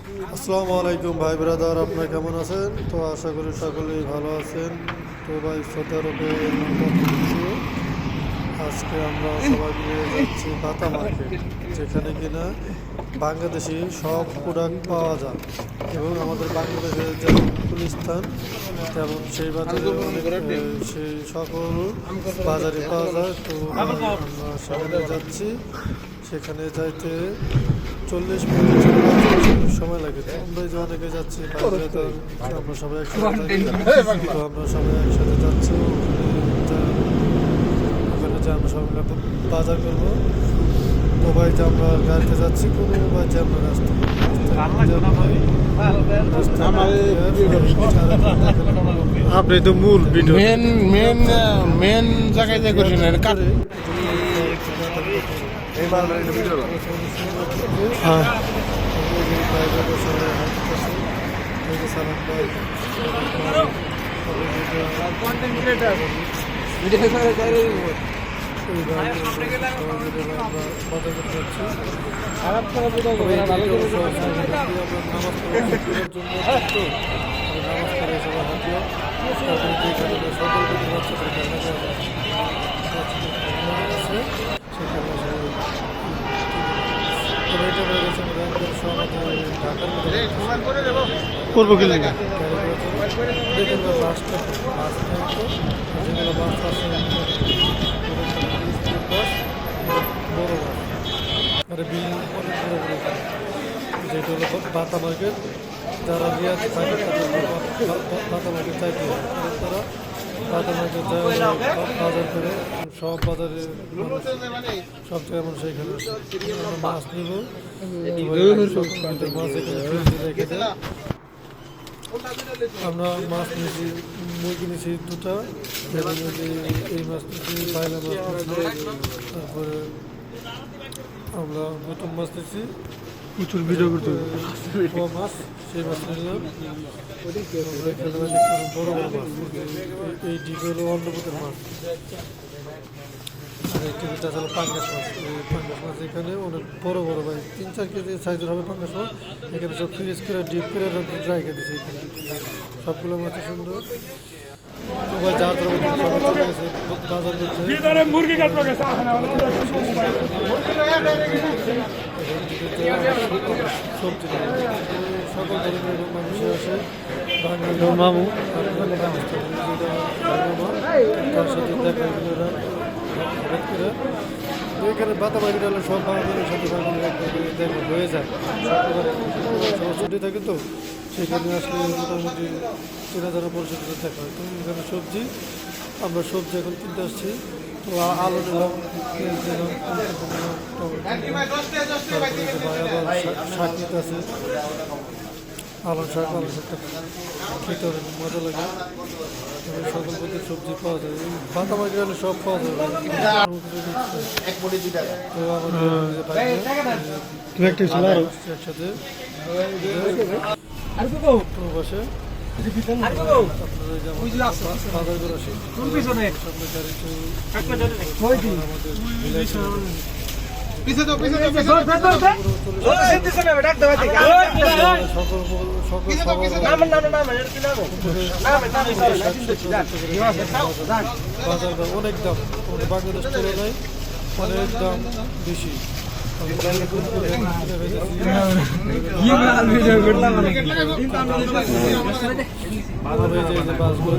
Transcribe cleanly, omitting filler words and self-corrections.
আসসালামু আলাইকুম ভাই ব্রাদার, আপনারা কেমন আছেন? তো আশা করি সকলেই ভালো আছেন। তো ভাই সৌদি আরবে আজকে আমরা সবাই মিলে যাচ্ছি বাতা মার্কেট, যেখানে কিনা বাংলাদেশি সব প্রোডাক্ট পাওয়া যায় এবং আমাদের বাংলাদেশের যেমন গুলিস্তান তেমন সেই বাজারে সেই সকল বাজারে পাওয়া যায়। তো আমরা সেখানে যাচ্ছি, সেখানে যাইতে 40-45 সময় লাগে। তো আমরা যে অনেকে যাচ্ছি বাইরে, তো আমরা সবাই একসাথে তো আমরা সবাই একসাথে যাচ্ছি ওখানে যে আমরা সবাই বাজার করবো। তো ভাই যে আমরা গাড়িতে যাচ্ছি, কোনো ভাই যে আমরা আপনি তো মূল ভিডিও মেন জায়গায় যে করছেন করবো কি লাগে দেখুন বাসটা যেগুলো বাস আছে বড় বাস আর বিল অনেক বড় বড়, যেটা হলো বাতা মার্কেট। যারা রিয়াজ থাকে তাদের বাতা মার্কেট চাইতে তারা বাতা মার্কেট বাজার করে সব বাজারে সব জায়গায় মানুষ এখানে আমরা মাছ নিব, মাছ এখানে রেখে দেয়। আমরা মাছ নিয়েছি, মুরগি নিয়েছি দুটা, এই মাছ নিয়েছি, বাইলা মাছ নিয়েছি, তারপরে আমরা নতুন মাছ নিয়েছি, প্রচুর ভিডিও করতে মাছ, সেই মাছ নিলাম। বড় বড় মাছ, এই ডিপ হলো অন্নপূতের মাছ, আর এই টিভিটা হলো পাঙ্গাস মাছ। এই পাঙ্গাস মাছ এখানে অনেক বড় বড় ভাই 3-4 কেজি সাইজের হবে পাঙ্গাস মাছ। এখানে সব ফ্রিজ করে ডিপ করে ড্রাই করে দিয়েছে। এখানে সবগুলো মাছ সুন্দর। যা বাজার করতে মুরগি সবজি সকল ধরনের মানুষের আসে। মামু তার সাথে দেখা এখানে বাতা বাড়ি হলে সব বাঙালির সাথে দেখা হয়ে যায়। সবার ছুটি থাকে, তো সেখানে আসলে মোটামুটি 3000 পরিষদ দেখা হয়। তো এখানে সবজি, আমরা সবজি এখন কিনতে আসছি। তো আলু নিলাম, নিলাম, শাক নিতে আছে, আলু শাকটা খেতে অনেক মজা লাগে। সকল প্রতি সবজি পাওয়া যায়, বাতা মার্কেট হলে সব পাওয়া যায়। তো আমাদের একসাথে বসে অনেক দাম, বাংলাদেশ তুলনায় অনেক দাম বেশি। বাসগুলো